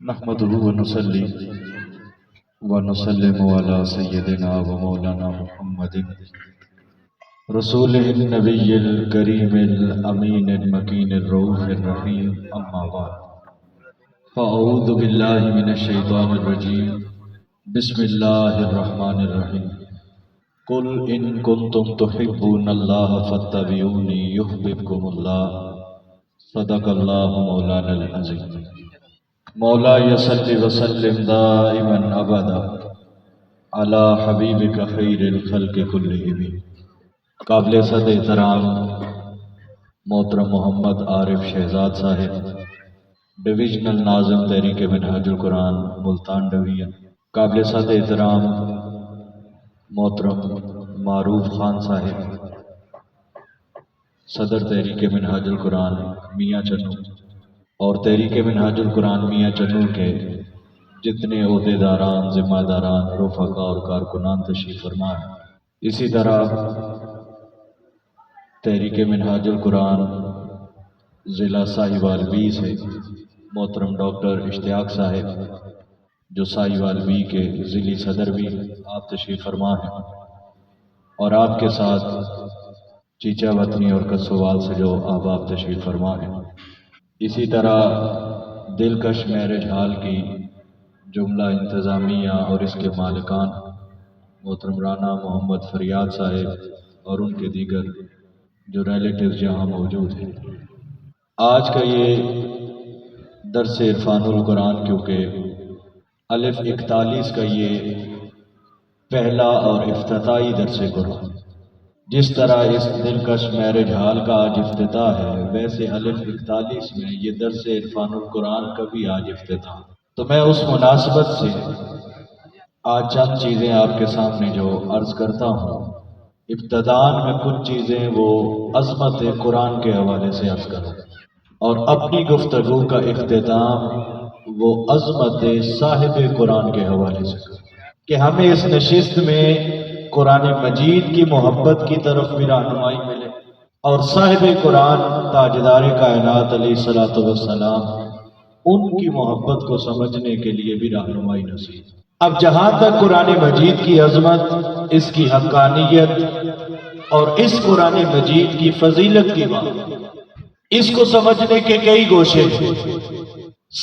نحمده ونصلي ونسلم على سيدنا ومولانا محمد رسوله النبي الكريم الأمين المكين الرؤوف الرحيم أما بعد فأعوذ بالله من الشيطان الرجيم بسم الله الرحمن الرحيم قل إن كنتم تحبون الله فاتبعوني يحببكم الله صدق الله مولانا العظيم مولا صل وسلم دائما ابدا على حبیبک خیر الخلق کلہم۔ قابل صد احترام محترم محمد عارف شہزاد صاحب، ڈویژنل ناظم تحریک منہاج القرآن ملتان ڈویژن۔ قابل صد احترام محترم معروف خان صاحب، صدر تحریک منہاج القرآن میاں چنو، اور تحریک منہاج القرآن میاں چنو کے جتنے عہدیداران، ذمہ داران، رفقا اور کارکنان تشریف فرما ہیں۔ اسی طرح تحریک منہاج القرآن ضلع ساہیوال بی سے محترم ڈاکٹر اشتیاق صاحب، جو ساہیوال بی کے ضلعی صدر بھی، آپ تشریف فرما ہیں، اور آپ کے ساتھ چیچا وطنی اور کسوال سے جو احباب تشریف فرما ہیں۔ اسی طرح دلکش میرج ہال کی جملہ انتظامیہ اور اس کے مالکان محترم رانا محمد فریاد صاحب اور ان کے دیگر جو ریلیٹیوز یہاں موجود ہیں۔ آج کا یہ درس عرفان القرآن کیونکہ الف 41 کا یہ پہلا اور افتتاحی درس قرآن، جس طرح اس دلکش میرج ہال کا آج افتتاح ہے، ویسے الف 41 میں یہ درس عرفان القرآن کا بھی آج افتتاح۔ تو میں اس مناسبت سے آج چند چیزیں آپ کے سامنے جو عرض کرتا ہوں، ابتداءً میں کچھ چیزیں وہ عظمت قرآن کے حوالے سے عرض کروں، اور اپنی گفتگو کا اختتام وہ عظمت صاحب قرآن کے حوالے سے کروں کہ ہمیں اس نشست میں قرآن مجید کی محبت کی طرف بھی رہنمائی ملے، اور صاحب قرآن تاجدار کائنات علیہ الصلوۃ والسلام ان کی محبت کو سمجھنے کے لیے بھی رہنمائی نصیب۔ اب جہاں تک قرآن مجید کی عظمت، اس کی حقانیت اور اس قرآن مجید کی فضیلت کی بات، اس کو سمجھنے کے کئی گوشے ہیں۔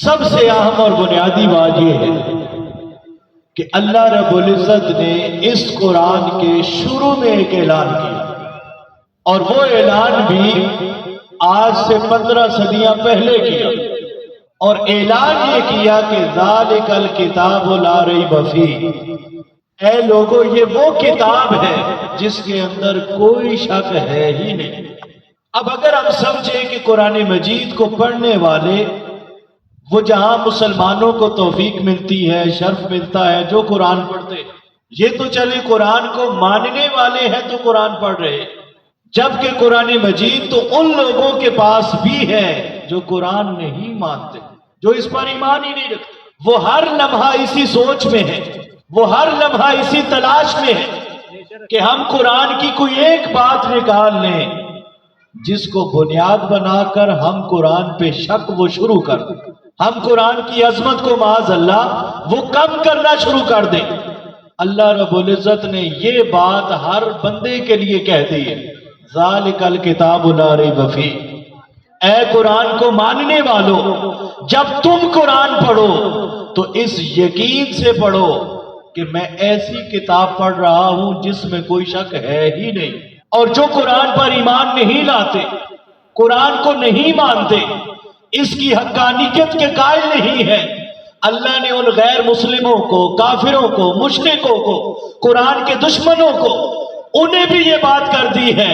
سب سے اہم اور بنیادی بات یہ ہے کہ اللہ رب العزت نے اس قرآن کے شروع میں ایک اعلان کیا، اور وہ اعلان بھی آج سے 15 صدیاں پہلے کیا، اور اعلان یہ کیا کہ ذالک الکتاب لا ریب فیہ، اے لوگو یہ وہ کتاب ہے جس کے اندر کوئی شک ہے ہی نہیں۔ اب اگر ہم سمجھیں کہ قرآن مجید کو پڑھنے والے وہ جہاں مسلمانوں کو توفیق ملتی ہے، شرف ملتا ہے جو قرآن پڑھتے، یہ تو چلے قرآن کو ماننے والے ہیں تو قرآن پڑھ رہے، جبکہ قرآن مجید تو ان لوگوں کے پاس بھی ہے جو قرآن نہیں مانتے، جو اس پر ایمان ہی نہیں رکھتے۔ وہ ہر لمحہ اسی سوچ میں ہے، وہ ہر لمحہ اسی تلاش میں ہے کہ ہم قرآن کی کوئی ایک بات نکال لیں جس کو بنیاد بنا کر ہم قرآن پہ شک وہ شروع کر دیں، ہم قرآن کی عظمت کو معاذ اللہ وہ کم کرنا شروع کر دیں۔ اللہ رب العزت نے یہ بات ہر بندے کے لیے کہہ دی ہے، ذالک الکتاب لا ریب فیہ، اے قرآن کو ماننے والو، جب تم قرآن پڑھو تو اس یقین سے پڑھو کہ میں ایسی کتاب پڑھ رہا ہوں جس میں کوئی شک ہے ہی نہیں، اور جو قرآن پر ایمان نہیں لاتے، قرآن کو نہیں مانتے، اس کی حقانیت کے قائل نہیں ہے، اللہ نے ان غیر مسلموں کو، کافروں کو، مشرکوں کو، قرآن کے دشمنوں کو، انہیں بھی یہ بات کر دی ہے،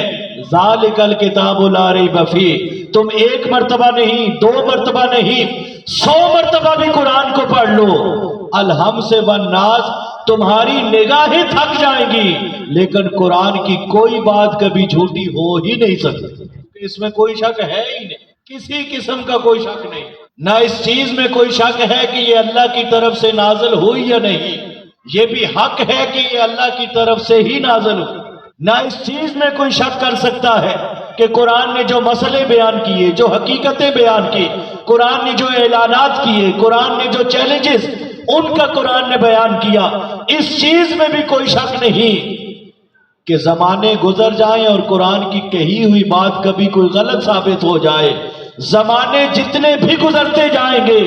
ذالک الکتاب لا ریب فیہ، تم ایک مرتبہ نہیں، 2 مرتبہ نہیں، 100 مرتبہ بھی قرآن کو پڑھ لو، الحم سے والناس تمہاری نگاہیں تھک جائیں گی، لیکن قرآن کی کوئی بات کبھی جھوٹی ہو ہی نہیں سکتی، اس میں کوئی شک ہے ہی نہیں، کسی قسم کا کوئی شک نہیں، نہ اس چیز میں کوئی شک ہے کہ یہ اللہ کی طرف سے نازل ہوئی یا نہیں، یہ بھی حق ہے کہ یہ اللہ کی طرف سے ہی نازل ہوئی، نہ اس چیز میں کوئی شک کر سکتا ہے کہ قرآن نے جو مسئلے بیان کیے، جو حقیقتیں بیان کی، قرآن نے جو اعلانات کیے، قرآن نے جو چیلنجز ان کا قرآن نے بیان کیا، اس چیز میں بھی کوئی شک نہیں کہ زمانے گزر جائیں اور قرآن کی کہی ہوئی بات کبھی کوئی غلط ثابت ہو جائے، زمانے جتنے بھی گزرتے جائیں گے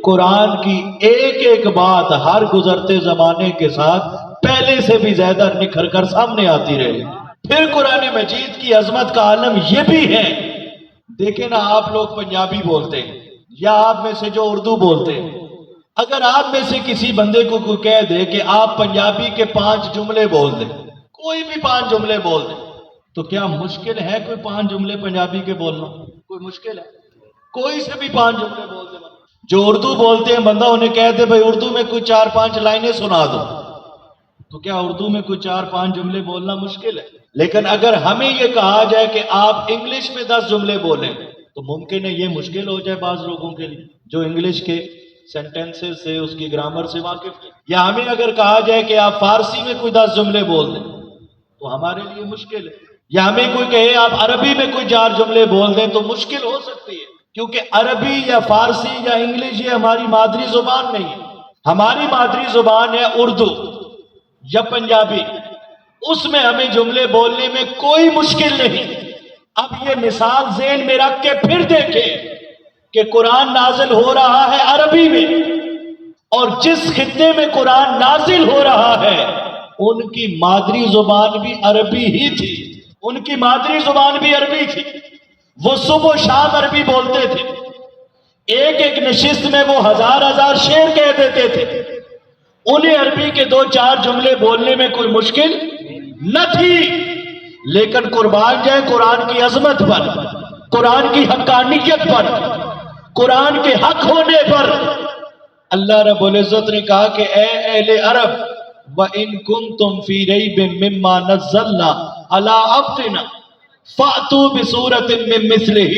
قرآن کی ایک ایک بات ہر گزرتے زمانے کے ساتھ پہلے سے بھی زیادہ نکھر کر سامنے آتی رہے۔ پھر قرآن مجید کی عظمت کا عالم یہ بھی ہے، دیکھیں نا آپ لوگ پنجابی بولتے ہیں یا آپ میں سے جو اردو بولتے ہیں، اگر آپ میں سے کسی بندے کو کوئی کہہ دے کہ آپ پنجابی کے 5 جملے بول دیں، کوئی بھی 5 جملے بول دیں، تو کیا مشکل ہے کوئی 5 جملے پنجابی کے بولنا؟ کوئی مشکل ہے؟ کوئی سے بھی 5 جملے بول دیں۔ جو اردو بولتے ہیں بندہ انہیں کہہ دے بھائی اردو میں کوئی 4-5 لائنیں سنا دو، تو کیا اردو میں کوئی 4-5 جملے بولنا مشکل ہے؟ لیکن اگر ہمیں یہ کہا جائے کہ آپ انگلش میں 10 جملے بولیں تو ممکن ہے یہ مشکل ہو جائے بعض لوگوں کے لیے جو انگلش کے سینٹینسز سے، اس کی گرامر سے واقف ہے۔ یا ہمیں اگر کہا جائے کہ آپ فارسی میں کوئی 10 جملے بول دیں تو ہمارے لیے مشکل ہے۔ یا ہمیں کوئی کہے آپ عربی میں کوئی 4 جملے بول دیں تو مشکل ہو سکتی ہے، کیونکہ عربی یا فارسی یا انگلش یہ ہماری مادری زبان نہیں ہے۔ ہماری مادری زبان ہے اردو یا پنجابی، اس میں ہمیں جملے بولنے میں کوئی مشکل نہیں۔ اب یہ مثال ذہن میں رکھ کے پھر دیکھیں کہ قرآن نازل ہو رہا ہے عربی میں، اور جس خطے میں قرآن نازل ہو رہا ہے ان کی مادری زبان بھی عربی ہی تھی، ان کی مادری زبان بھی عربی تھی، وہ صبح و شام عربی بولتے تھے، ایک ایک نشست میں وہ 1000 شعر کہہ دیتے تھے، انہیں عربی کے 2-4 جملے بولنے میں کوئی مشکل نہ تھی۔ لیکن قربان جائے قرآن کی عظمت پر، قرآن کی حقانیت پر، قرآن کے حق ہونے پر اللہ رب العزت نے کہا کہ اے اہل عرب وَإِن كُنتُمْ فِي رَيْبٍ مِّمَّا نَزَّلْنَا عَلَىٰ عَبْدِنَا فَأْتُوا بِسُورَةٍ مِّن مِّثْلِهِ،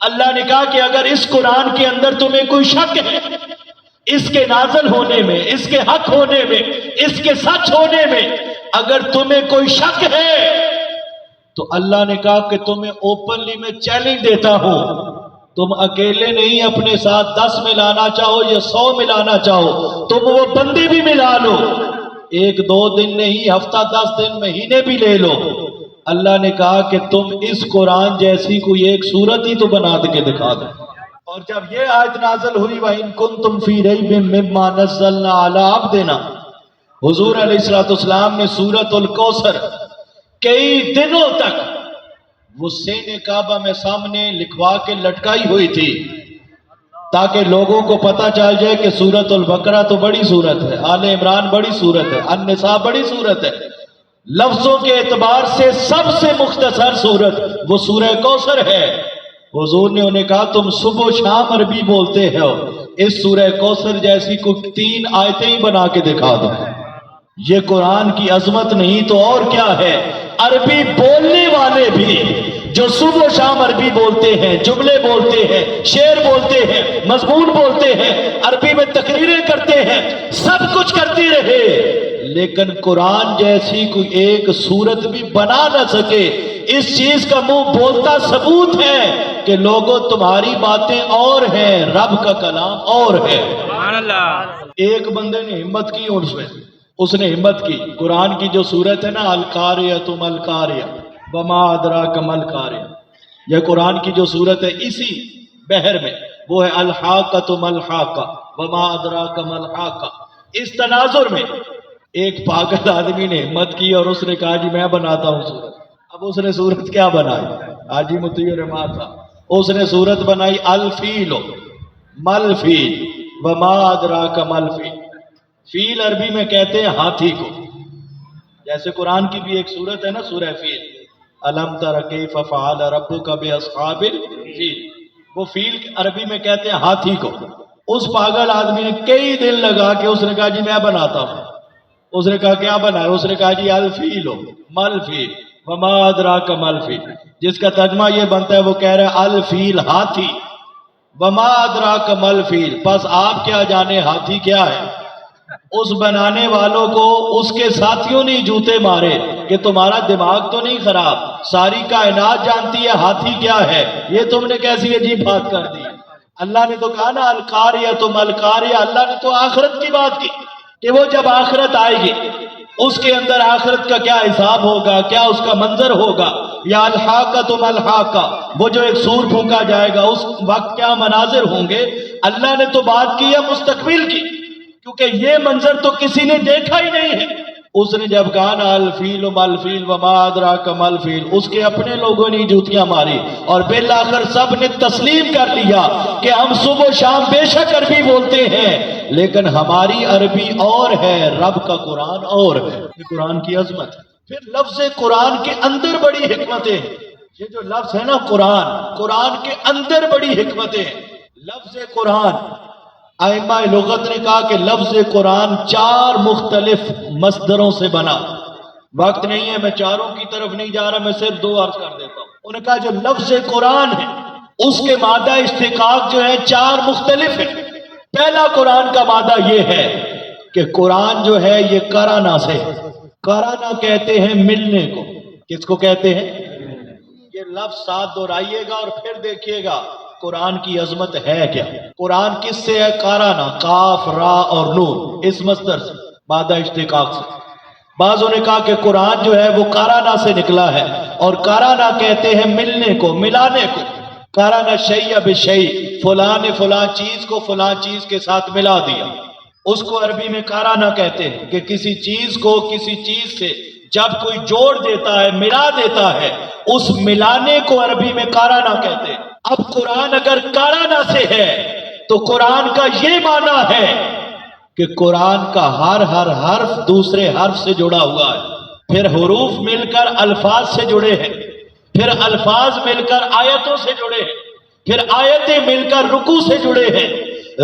اللہ نے کہا کہ اگر اس قرآن کے اندر تمہیں کوئی شک ہے، اس کے نازل ہونے میں، اس کے حق ہونے میں، اس کے سچ ہونے میں اگر تمہیں کوئی شک ہے تو اللہ نے کہا کہ تمہیں اوپنلی میں چیلنج دیتا ہوں، تم اکیلے نہیں اپنے ساتھ 10 ملانا چاہو یا 100 ملانا چاہو، تم وہ بندے بھی ملا لو، 1-2 دن نہیں، ہفتہ 10 دن، مہینے بھی لے لو۔ اللہ نے کہا کہ تم اس قرآن جیسی کوئی ایک صورت ہی تو بنا کے دکھا دو۔ اور جب یہ آیت نازل ہوئی وَإِن كُنتُمْ فِي رَيْبٍ مِّمَّا نَزَّلْنَا عَلَىٰ عَبْدِنَا، حضور علیہ السلام نے سورۃ الکوثر کئی دنوں تک وہ سینے کعبہ میں سامنے لکھوا کے لٹکائی ہوئی تھی تاکہ لوگوں کو پتہ چل جائے کہ سورۃ البقرہ تو بڑی سورت ہے، آل عمران بڑی سورت ہے، النساء بڑی سورت ہے، لفظوں کے اعتبار سے سب سے مختصر سورت وہ سورہ کوثر ہے۔ حضور نے انہیں کہا تم صبح و شام عربی بولتے ہو، اس سورہ کوثر جیسی کوئی 3 آیتیں ہی بنا کے دکھا دو۔ یہ قرآن کی عظمت نہیں تو اور کیا ہے؟ عربی بولنے والے بھی جو صبح و شام عربی بولتے ہیں، جملے بولتے ہیں، شعر بولتے ہیں، مضمون بولتے ہیں، عربی میں تقریریں کرتے ہیں، سب کچھ کرتے رہے، لیکن قرآن جیسی کوئی ایک صورت بھی بنا نہ سکے۔ اس چیز کا منہ بولتا ثبوت ہے کہ لوگوں تمہاری باتیں اور ہیں، رب کا کلام اور ہے۔ سبحان اللہ۔ ایک بندے نے ہمت کی، اس نے ہمت کی، قرآن کی جو سورت ہے نا القاریہ ما القاریہ وما ادراک ما القاریہ، یہ قرآن کی جو سورت ہے اسی بحر میں وہ ہے الحاقۃ ما الحاقہ وما ادراک ما الحاقہ۔ اس تناظر میں ایک پاگل آدمی نے ہمت کی اور اس نے کہا جی میں بناتا ہوں سورت۔ اب اس نے سورت کیا بنائی؟ حاجی مطیع الرحمن صاحب، اس نے سورت بنائی الفیل مل فیل وما ادراک ما الفیل۔ فیل عربی میں کہتے ہیں ہاتھی کو، جیسے قرآن کی بھی ایک سورت ہے نا سورہ فیل، الم تر کیف فعل ربک باصحاب الفیل، وہ فیل عربی میں کہتے ہیں ہاتھی کو۔ اس پاگل آدمی نے کئی دن لگا کے اس نے کہا جی میں بناتا ہوں۔ اس نے کہا کیا بنا ہے؟ اس نے کہا جی الفیل مل فیل وما ادراک ما الفیل، جس کا ترجمہ یہ بنتا ہے وہ کہہ رہا ہے الفیل ہاتھی، وما ادراک ما الفیل، پس آپ کیا جانے ہاتھی کیا ہے۔ اس بنانے والوں کو اس کے ساتھیوں نے جوتے مارے کہ تمہارا دماغ تو نہیں خراب، ساری کائنات جانتی ہے ہاتھی کیا ہے، یہ تم نے کیسی عجیب بات کر دی۔ اللہ نے تو کہا نا القاریہ تو ملقاریہ، اللہ نے تو آخرت کی بات کی کہ وہ جب آخرت آئے گی اس کے اندر آخرت کا کیا حساب ہوگا، کیا اس کا منظر ہوگا، یا الحاقہ تو ملحاقہ، وہ جو ایک سور پھونکا جائے گا اس وقت کیا مناظر ہوں گے۔ اللہ نے تو بات کی ہے مستقبل کی، کیونکہ یہ منظر تو کسی نے دیکھا ہی نہیں ہے۔ اس نے جب کہا نا الفیل ملفیل وما ادراک ملفیل، اس کے اپنے لوگوں نے جوتیاں ماری اور بالآخر سب نے تسلیم کر لیا کہ ہم صبح و شام بے شک عربی بولتے ہیں لیکن ہماری عربی اور ہے، رب کا قرآن اور ہے۔ یہ قرآن کی عظمت ہے۔ پھر لفظ قرآن کے اندر بڑی حکمتیں ہیں۔ یہ جو لفظ ہے نا قرآن کے اندر بڑی حکمتیں ہیں۔ لفظ قرآن، ائمہ لغت نے کہا کہ لفظ قرآن 4 مختلف مصدروں سے بنا۔ وقت نہیں ہے، میں چاروں کی طرف نہیں جا رہا، میں صرف 2 عرض کر دیتا ہوں۔ انہوں نے کہا جو لفظ قرآن ہے اس کے مادہ اشتقاق جو ہے 4 مختلف ہیں۔ پہلا قرآن کا مادہ یہ ہے کہ قرآن جو ہے یہ قرانا سے، قرانا کہتے ہیں ملنے کو۔ کس کو کہتے ہیں؟ یہ لفظ ساتھ دہرائیے گا اور پھر دیکھیے گا قرآن کی عظمت ہے کیا۔ قرآن کس سے ہے؟ قرانا، قاف را اور نون، اس مصدر سے، مادہ اشتقاق سے۔ بعضوں نے کہا کہ قرآن جو ہے وہ قرانا سے نکلا ہے، اور قرانا کہتے ہیں ملنے کو، ملانے کو۔ قرانا شیء بشیء، فلاں نے فلاں چیز کو فلاں چیز کے ساتھ ملا دیا، اس کو عربی میں قرانا کہتے ہیں کہ کسی چیز کو کسی چیز سے جب کوئی جوڑ دیتا ہے، ملا دیتا ہے، اس ملانے کو عربی میں قرانا کہتے ہیں۔ اب قرآن اگر قرانا سے ہے تو قرآن کا یہ معنی ہے کہ قرآن کا ہر حرف دوسرے حرف سے جڑا ہوا ہے، پھر حروف مل کر الفاظ سے جڑے ہیں، پھر الفاظ مل کر آیتوں سے جڑے ہیں، پھر آیتیں مل کر رکوع سے جڑے ہیں،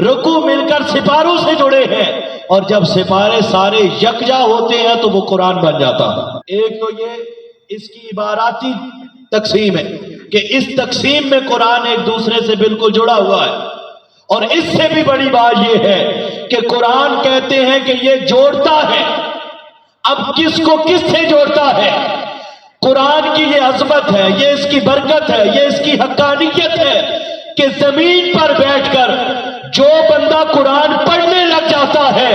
رکوع مل کر سپاروں سے جڑے ہیں، اور جب سپارے سارے یکجا ہوتے ہیں تو وہ قرآن بن جاتا ہے۔ ایک تو یہ اس کی عباراتی تقسیم ہے کہ اس تقسیم میں قرآن ایک دوسرے سے بالکل جڑا ہوا ہے، اور اس سے بھی بڑی بات یہ ہے کہ قرآن کہتے ہیں کہ یہ جوڑتا ہے۔ اب کس کو کس سے جوڑتا ہے؟ قرآن کی یہ عظمت ہے، یہ اس کی برکت ہے، یہ اس کی حقانیت ہے کہ زمین پر بیٹھ کر جو بندہ قرآن پڑھنے لگ جاتا ہے،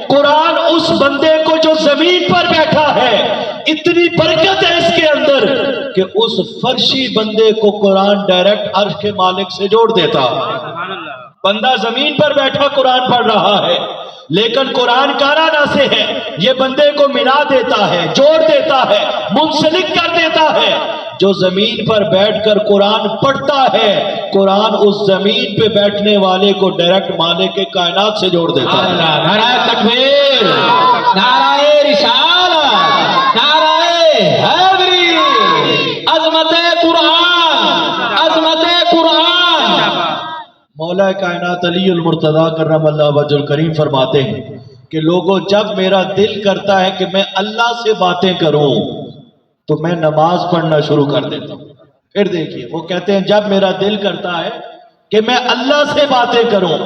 قرآن اس بندے کو جو زمین پر بیٹھا ہے، اتنی برکت ہے اس کے اندر کہ اس فرشی بندے کو قرآن ڈائریکٹ عرش کے مالک سے جوڑ دیتا ہے۔ بندہ زمین پر بیٹھا قرآن پڑھ رہا ہے لیکن قرآن قرانا سے ہے، یہ بندے کو ملا دیتا ہے، جوڑ دیتا ہے، منسلک کر دیتا ہے۔ جو زمین پر بیٹھ کر قرآن پڑھتا ہے، قرآن اس زمین پہ بیٹھنے والے کو ڈائریکٹ مالک کے کائنات سے جوڑ دیتا ہے۔ نعرہ تکبیر، نعرہ رسالت، نعرہ حیدری، عظمت قرآن، عظمت قرآن۔ مولا کائنات علی المرتضیٰ کرم اللہ وجہ الکریم فرماتے ہیں کہ لوگوں جب میرا دل کرتا ہے کہ میں اللہ سے باتیں کروں تو میں نماز پڑھنا شروع کر دیتا ہوں۔ پھر دیکھیے وہ کہتے ہیں جب میرا دل کرتا ہے کہ میں اللہ سے باتیں کروں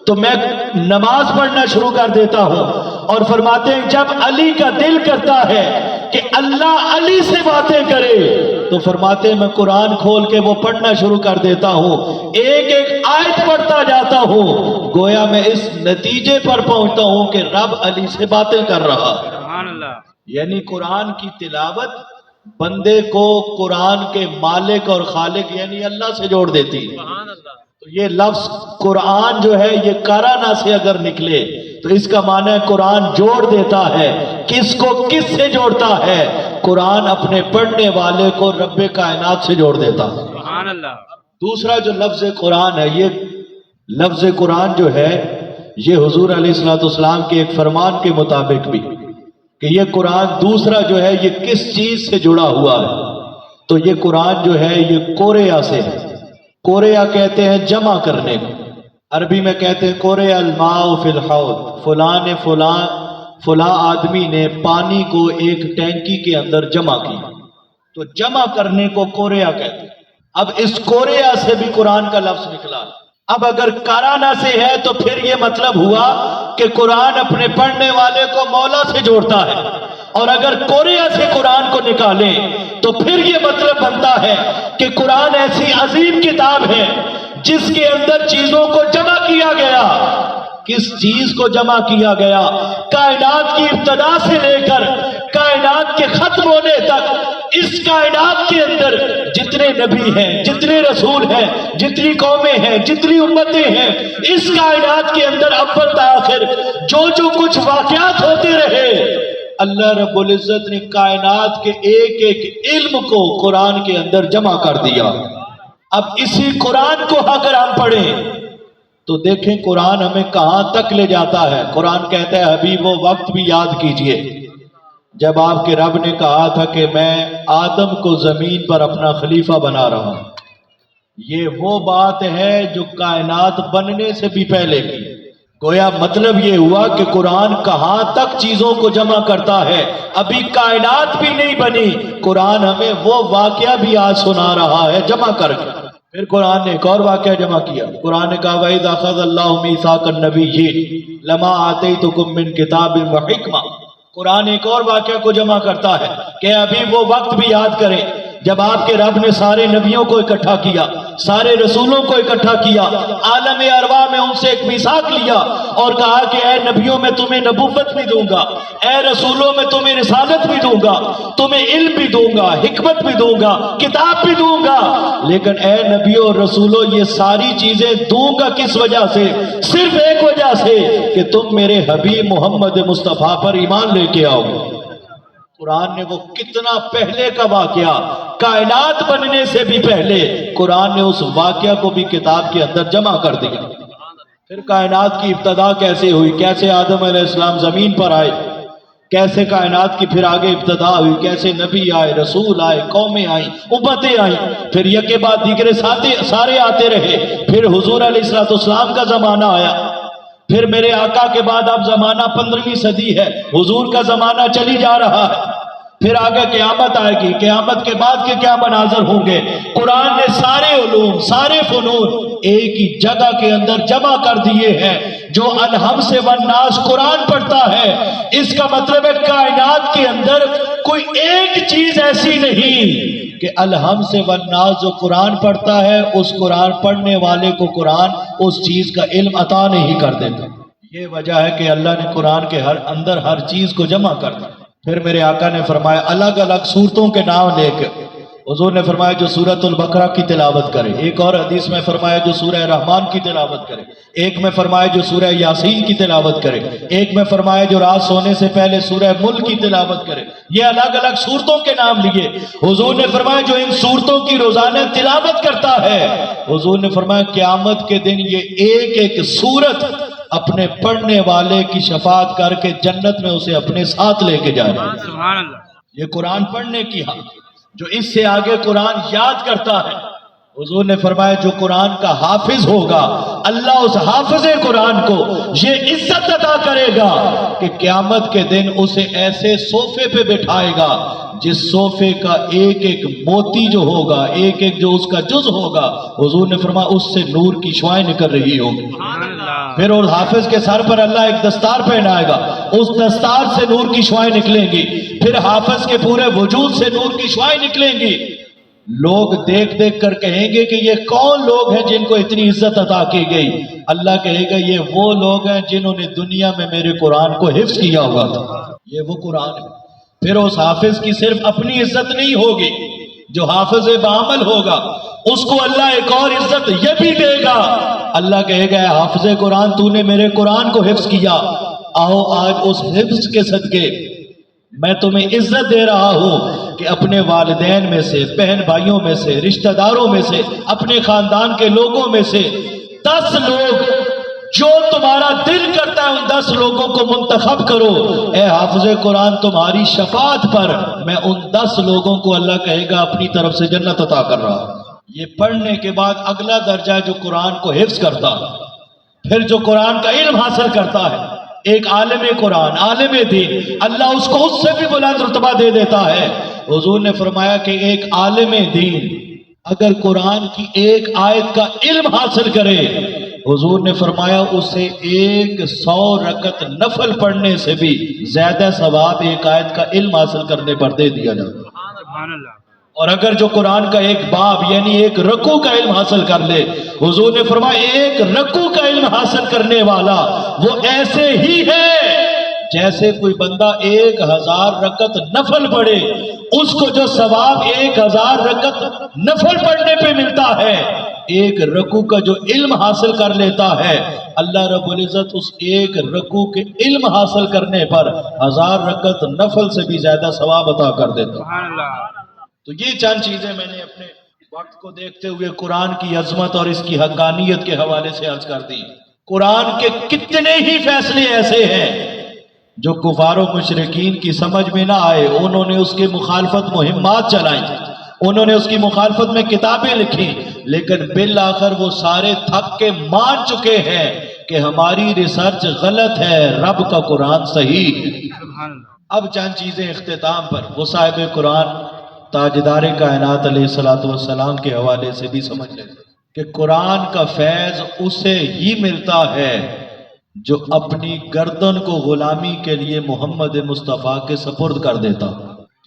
تو میں نماز پڑھنا شروع کر دیتا ہوں، اور فرماتے ہیں جب علی کا دل کرتا ہے کہ اللہ علی سے باتیں کرے تو فرماتے ہیں میں قرآن کھول کے وہ پڑھنا شروع کر دیتا ہوں، ایک ایک آیت پڑھتا جاتا ہوں، گویا میں اس نتیجے پر پہنچتا ہوں کہ رب علی سے باتیں کر رہا ہے۔ سبحان اللہ۔ یعنی قرآن کی تلاوت بندے کو قرآن کے مالک اور خالق یعنی اللہ سے جوڑ دیتی ہے۔ سبحان اللہ۔ تو یہ لفظ قرآن جو ہے یہ قرانا سے اگر نکلے تو اس کا معنی ہے قرآن جوڑ دیتا ہے۔ کس کو کس سے جوڑتا ہے؟ قرآن اپنے پڑھنے والے کو رب کائنات سے جوڑ دیتا ہے۔ سبحان اللہ۔ دوسرا جو لفظ قرآن ہے، یہ لفظ قرآن جو ہے یہ حضور علیہ الصلوۃ والسلام کے ایک فرمان کے مطابق بھی کہ یہ قرآن دوسرا جو ہے یہ کس چیز سے جڑا ہوا ہے، تو یہ قرآن جو ہے یہ کوریا سے ہے۔ کوریا کہتے ہیں جمع کرنے کو، عربی میں کہتے ہیں کوریا الماء فی الحوض، فلاں آدمی نے پانی کو ایک ٹینکی کے اندر جمع کیا، تو جمع کرنے کو کوریا کہتے ہیں۔ اب اس کوریا سے بھی قرآن کا لفظ نکلا۔ اب اگر قرانا سے ہے تو پھر یہ مطلب ہوا کہ قرآن اپنے پڑھنے والے کو مولا سے جوڑتا ہے، اور اگر کوریا سے قرآن کو نکالیں تو پھر یہ مطلب بنتا ہے کہ قرآن ایسی عظیم کتاب ہے جس کے اندر چیزوں کو جمع کیا گیا. کس چیز کو جمع کیا گیا؟ کائنات کی ابتدا سے لے کر کائنات کے ختم ہونے تک اس کائنات کے اندر جتنے نبی ہیں، جتنے رسول ہیں، جتنی قومیں ہیں، جتنی امتیں ہیں، اس کائنات کے اندر اول تا آخر جو کچھ واقعات ہوتے رہے، اللہ رب العزت نے کائنات کے ایک ایک علم کو قرآن کے اندر جمع کر دیا. اب اسی قرآن کو اگر ہم پڑھیں تو دیکھیں قرآن ہمیں کہاں تک لے جاتا ہے. قرآن کہتا ہے حبیب وہ وقت بھی یاد کیجئے جب آپ کے رب نے کہا تھا کہ میں آدم کو زمین پر اپنا خلیفہ بنا رہا ہوں. یہ وہ بات ہے جو کائنات بننے سے بھی پہلے کی. گویا مطلب یہ ہوا کہ قرآن کہاں تک چیزوں کو جمع کرتا ہے. ابھی کائنات بھی نہیں بنی، قرآن ہمیں وہ واقعہ بھی آج سنا رہا ہے جمع کر کے. پھر قرآن نے ایک اور واقعہ جمع کیا. قرآن نے کہا وَإِذْ أَخَذَ اللَّهُ مِيثَاقَ النَّبِيِّينَ لَمَا آتَيْتُكُم مِّن كِتَابٍ وَحِكْمَةٍ. قرآن ایک اور واقعہ کو جمع کرتا ہے کہ ابھی وہ وقت بھی یاد کریں جب آپ کے رب نے سارے نبیوں کو اکٹھا کیا، سارے رسولوں کو اکٹھا کیا، عالم ارواح میں ان سے ایک میثاق لیا اور کہا کہ اے نبیوں میں تمہیں نبوت بھی دوں گا، اے رسولوں میں تمہیں رسالت بھی دوں گا، تمہیں علم بھی دوں گا، حکمت بھی دوں گا، کتاب بھی دوں گا. لیکن اے نبیوں اور رسولوں یہ ساری چیزیں دوں گا کس وجہ سے؟ صرف ایک وجہ سے کہ تم میرے حبیب محمد مصطفیٰ پر ایمان لے کے آؤ. قرآن نے وہ کتنا پہلے کا واقعہ، کائنات بننے سے بھی پہلے قرآن نے اس واقعہ کو بھی کتاب کے اندر جمع کر دیا. پھر کائنات کی ابتدا کیسے ہوئی، کیسے آدم علیہ السلام زمین پر آئے، کیسے کائنات کی پھر آگے ابتدا ہوئی، کیسے نبی آئے، رسول آئے، قومیں آئیں، امتیں آئیں، پھر یک کے بعد دیگرے سارے آتے رہے. پھر حضور علیہ السلام کا زمانہ آیا. پھر میرے آقا کے بعد اب زمانہ 15ویں صدی ہے، حضور کا زمانہ چلی جا رہا ہے. پھر آگے قیامت آئے گی، قیامت کے بعد کے کیا مناظر ہوں گے. قرآن نے سارے علوم، سارے فنون ایک ہی جگہ کے اندر جمع کر دیے ہیں. جو الحمد والناس قرآن پڑھتا ہے اس کا مطلب ہے کائنات کے اندر کوئی ایک چیز ایسی نہیں کہ الحمد سے والناس جو قرآن پڑھتا ہے اس قرآن پڑھنے والے کو قرآن اس چیز کا علم عطا نہیں کر دیتا. یہ وجہ ہے کہ اللہ نے قرآن کے اندر ہر چیز کو جمع کر دیا. پھر میرے آقا نے فرمایا الگ الگ سورتوں کے نام لے کے، حضور نے فرمایا جو سورۃ البقرہ کی تلاوت کرے، ایک اور حدیث میں فرمایا جو سورہ رحمان کی تلاوت کرے، ایک میں فرمایا جو سورہ یاسین کی تلاوت کرے، ایک میں فرمایا جو رات سونے سے پہلے سورہ ملک کی تلاوت کرے. یہ الگ الگ سورتوں کے نام لیے. حضور نے فرمایا جو ان سورتوں کی روزانہ تلاوت کرتا ہے، حضور نے فرمایا قیامت کے دن یہ ایک ایک سورت اپنے پڑھنے والے کی شفاعت کر کے جنت میں اسے اپنے ساتھ لے کے جائے. سبحان اللہ. یہ قرآن پڑھنے کی حق. جو اس سے آگے قرآن یاد کرتا ہے، حضور نے فرمایا جو قرآن کا حافظ ہوگا اللہ اس حافظ قرآن کو یہ عزت عطا کرے گا کہ قیامت کے دن اسے ایسے صوفے پہ بٹھائے گا جس صوفے کا ایک ایک موتی جو ہوگا، ایک ایک جو اس کا جز ہوگا، حضور نے فرمایا اس سے نور کی شعائیں نکل رہی ہوگی. پھر اس حافظ کے سر پر اللہ ایک دستار پہنائے گا، اس دستار سے نور کی شعائیں نکلیں گی. پھر حافظ کے پورے وجود سے نور کی شعائیں نکلیں گی. لوگ دیکھ دیکھ کر کہیں گے کہ یہ کون لوگ ہیں جن کو اتنی عزت عطا کی گئی. اللہ کہے گا یہ وہ لوگ ہیں جنہوں نے دنیا میں میرے قرآن کو حفظ کیا ہوا تھا. یہ وہ قرآن ہے. پھر اس حافظ کی صرف اپنی عزت نہیں ہوگی، جو حافظ بعمل ہوگا اس کو اللہ ایک اور عزت یہ بھی دے گا. اللہ کہے گا حافظ قرآن تو نے میرے قرآن کو حفظ کیا، آؤ آج اس حفظ کے صدقے میں تمہیں عزت دے رہا ہوں کہ اپنے والدین میں سے، بہن بھائیوں میں سے، رشتہ داروں میں سے، اپنے خاندان کے لوگوں میں سے 10 لوگ جو تمہارا دل کرتا ہے ان 10 لوگوں کو منتخب کرو. اے حافظ قرآن تمہاری شفاعت پر میں ان 10 لوگوں کو اللہ کہے گا اپنی طرف سے جنت عطا کر رہا ہوں. یہ پڑھنے کے بعد اگلا درجہ ہے جو قرآن کو حفظ کرتا ہے، پھر جو قرآن کا علم حاصل کرتا ہے، ایک عالم قرآن، عالم دین، اللہ اس کو اس سے بھی بلند رتبہ دے دیتا ہے. حضور نے فرمایا کہ ایک عالم دین اگر قرآن کی ایک آیت کا علم حاصل کرے، حضور نے فرمایا اسے 100 رکعت نفل پڑھنے سے بھی زیادہ ثواب ایک آیت کا علم حاصل کرنے پر دے دیا جاتا. اور اگر جو قرآن کا ایک باب یعنی ایک رکوع کا علم حاصل کر لے، حضور نے فرمایا ایک رکوع کا علم حاصل کرنے والا وہ ایسے ہی ہے جیسے کوئی بندہ 1000 رکعت نفل پڑھے، اس کو جو ثواب 1000 رکعت نفل پڑھنے پہ ملتا ہے، ایک رکوع کا جو علم حاصل کر لیتا ہے، اللہ رب العزت اس ایک رکوع کے علم حاصل کرنے پر 1000 رکعت نفل سے بھی زیادہ ثواب عطا کر دیتا ہے۔ تو یہ چند چیزیں میں نے اپنے وقت کو دیکھتے ہوئے قرآن کی عظمت اور اس کی حقانیت کے حوالے سے عرض کر دی۔ قرآن کے کتنے ہی فیصلے ایسے ہیں جو کفار و مشرکین کی سمجھ میں نہ آئے، انہوں نے اس کی مخالفت مہمات چلائیں، انہوں نے اس کی مخالفت میں کتابیں لکھی، لیکن بالآخر وہ سارے تھک کے مان چکے ہیں کہ ہماری ریسرچ غلط ہے، رب کا قرآن صحیح۔ اب چند چیزیں اختتام پر وہ صاحب قرآن تاجدار کائنات علیہ الصلوۃ والسلام کے حوالے سے بھی سمجھ لیں کہ قرآن کا فیض اسے ہی ملتا ہے جو اپنی گردن کو غلامی کے لیے محمد مصطفیٰ کے سپرد کر دیتا،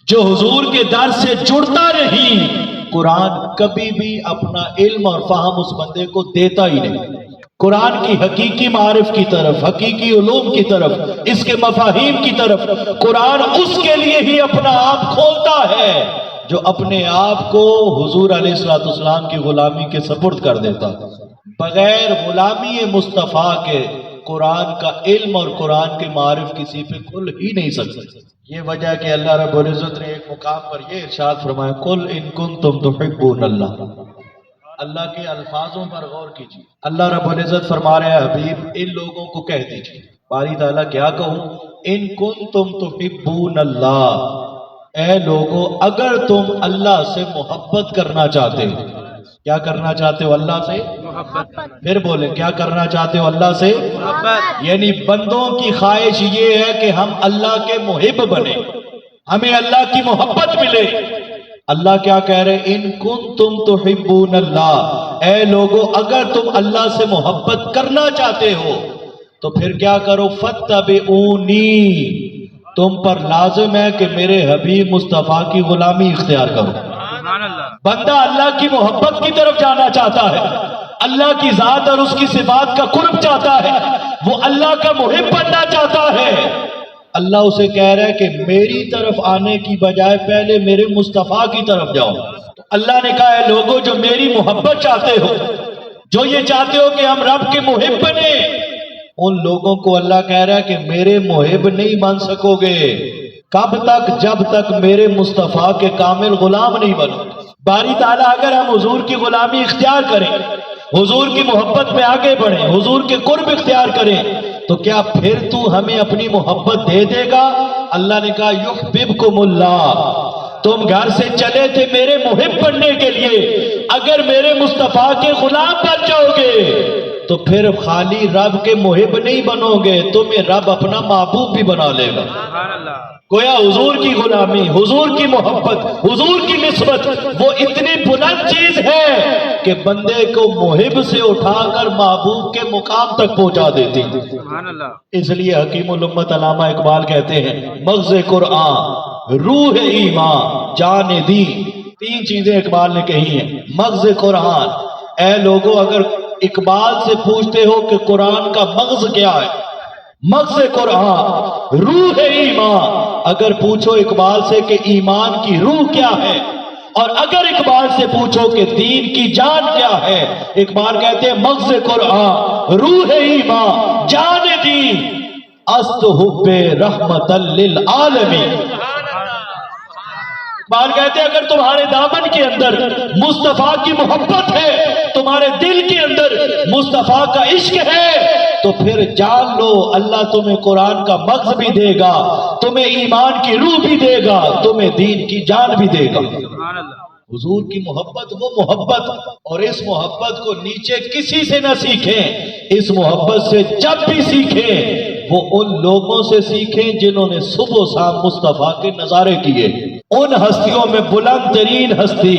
جو حضور کے در سے جڑتا نہیں۔ قرآن کبھی بھی اپنا علم اور فہم اس بندے کو دیتا ہی نہیں۔ قرآن کی حقیقی معارف کی طرف، حقیقی علوم کی طرف، اس کے مفاہیم کی طرف قرآن اس کے لیے ہی اپنا آپ کھولتا ہے جو اپنے آپ کو حضور علیہ السلام کی غلامی کے سپرد کر دیتا۔ بغیر غلامی مصطفیٰ کے قرآن کا علم اور قرآن کے معارف کسی پہ کھل ہی نہیں سکتے۔ یہ وجہ ہے کہ اللہ رب العزت نے ایک مقام پر یہ ارشاد فرمایا، قل ان کنتم تحبون اللہ۔ اللہ کے الفاظوں پر غور کیجیے۔ اللہ رب العزت فرما رہے ہیں حبیب ان لوگوں کو کہہ دیجیے، باری تعالیٰ کیا کہوں، ان کنتم تحبون اللہ، اے لوگوں اگر تم اللہ سے محبت کرنا چاہتے ہو۔ کیا کرنا چاہتے ہو اللہ سے؟ محبت۔ پھر بولیں کیا کرنا چاہتے ہو اللہ سے؟ محبت۔ یعنی بندوں کی خواہش یہ ہے کہ ہم اللہ کے محب بنے، ہمیں اللہ کی محبت ملے۔ اللہ کیا کہہ رہے، ان کنتم تحبون اللہ، اے لوگوں اگر تم اللہ سے محبت کرنا چاہتے ہو تو پھر کیا کرو، فتبعونی، تم پر لازم ہے کہ میرے حبیب مصطفیٰ کی غلامی اختیار کرو۔ بندہ اللہ کی محبت کی طرف جانا چاہتا ہے، اللہ کی ذات اور اس کی صفات کا قرب چاہتا ہے، وہ اللہ کا محب بننا چاہتا ہے۔ اللہ اسے کہہ رہا ہے کہ میری طرف آنے کی بجائے پہلے میرے مصطفیٰ کی طرف جاؤ۔ تو اللہ نے کہا ہے لوگوں جو میری محبت چاہتے ہو، جو یہ چاہتے ہو کہ ہم رب کے محب بنے، ان لوگوں کو اللہ کہہ رہا ہے کہ میرے محب نہیں بن سکو گے۔ کب تک؟ جب تک میرے مصطفیٰ کے کامل غلام نہیں بنو۔ باری تعالیٰ اگر ہم حضور کی غلامی اختیار کریں، حضور کی محبت میں آگے بڑھیں، حضور کے قرب اختیار کریں، تو کیا پھر تو ہمیں اپنی محبت دے دے گا؟ اللہ نے کہا یحببکم اللہ، تم گھر سے چلے تھے میرے محب بننے کے لیے، اگر میرے مصطفیٰ کے غلام بن جاؤ گے تو پھر خالی رب کے محب نہیں بنو گے، تمہیں رب اپنا محبوب بھی بنا لے گا۔ گویا حضور کی غلامی، حضور کی محبت، حضور کی نسبت وہ اتنی بلند چیز ہے کہ بندے کو محب سے اٹھا کر محبوب کے مقام تک پہنچا دیتی۔ اس لیے حکیم الامت علامہ اقبال کہتے ہیں مغز قرآن روح ایمان جان دی، تین چیزیں اقبال نے کہی ہیں۔ مغز قرآن، اے لوگوں اگر اقبال سے پوچھتے ہو کہ قرآن کا مغز کیا ہے، مغز قرآن روح ایمان، اگر پوچھو اقبال سے کہ ایمان کی روح کیا ہے، اور اگر اقبال سے پوچھو کہ دین کی جان کیا ہے، اقبال کہتے ہیں مغز قرآن روح ایمان جان دین است حب رحمت للعالمین۔ اقبال کہتے ہیں اگر تمہارے دامن کے اندر مصطفیٰ کی محبت ہے، تمہارے دل کے اندر مصطفیٰ کا عشق ہے، تو پھر جان لو اللہ تمہیں قرآن کا مغز بھی دے گا، تمہیں ایمان کی روح بھی دے گا، تمہیں دین کی جان بھی دے گا۔ حضور کی محبت وہ محبت، اور اس محبت کو نیچے کسی سے نہ سیکھیں، اس محبت سے جب بھی سیکھیں وہ ان لوگوں سے سیکھیں جنہوں نے صبح و شام مصطفیٰ کے نظارے کیے۔ ان ہستیوں میں بلند ترین ہستی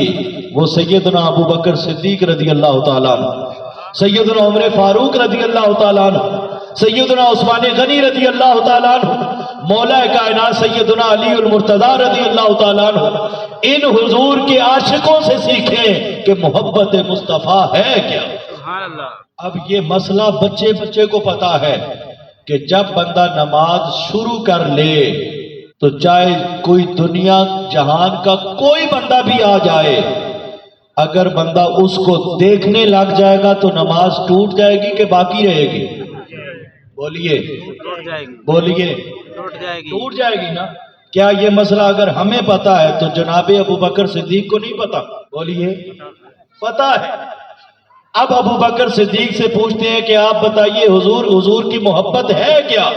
وہ سیدنا ابو بکر صدیق رضی اللہ تعالیٰ عنہ، سیدنا عمر فاروق رضی اللہ تعالیٰ عنہ، سیدنا عثمان غنی رضی اللہ تعالیٰ عنہ، مولا کائنات سیدنا علی المرتضی رضی اللہ تعالیٰ عنہ ان حضور کے عاشقوں سے سیکھیں کہ محبت مصطفیٰ ہے کیا. اب یہ مسئلہ بچے بچے کو پتا ہے کہ جب بندہ نماز شروع کر لے تو چاہے کوئی دنیا جہان کا کوئی بندہ بھی آ جائے، اگر بندہ اس کو دیکھنے لگ جائے گا تو نماز ٹوٹ جائے گی کہ باقی رہے گی؟ بولیے بولیے، ٹوٹ جائے گی نا. کیا یہ مسئلہ اگر ہمیں پتا ہے تو جناب ابو بکر صدیق کو نہیں پتا؟ بولیے پتا ہے. اب ابو بکر صدیق سے پوچھتے ہیں کہ آپ بتائیے حضور کی محبت ہے کیا؟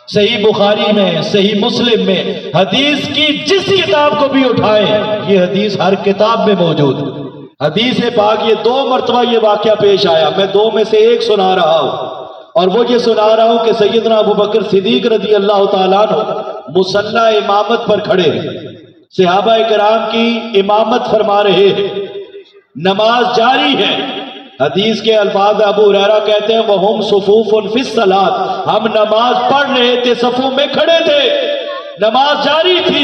صحیح بخاری میں، صحیح مسلم میں، حدیث کی جس کتاب کو بھی اٹھائے یہ حدیث ہر کتاب میں موجود. حدیث پاک یہ 2 مرتبہ یہ واقعہ پیش آیا، میں 2 میں سے ایک سنا رہا ہوں، اور وہ یہ سنا رہا ہوں کہ سیدنا ابو بکر صدیق رضی اللہ تعالیٰ عنہ مصلی امامت پر کھڑے ہیں، صحابہ کرام کی امامت فرما رہے ہیں، نماز جاری ہے. حدیث کے الفاظ ابو ہریرہ کہتے ہیں وَهُمْ صُفُوفٌ فِي الصَّلَاةِ، ہم نماز پڑھ رہے تھے، صفوں میں کھڑے تھے، نماز جاری تھی.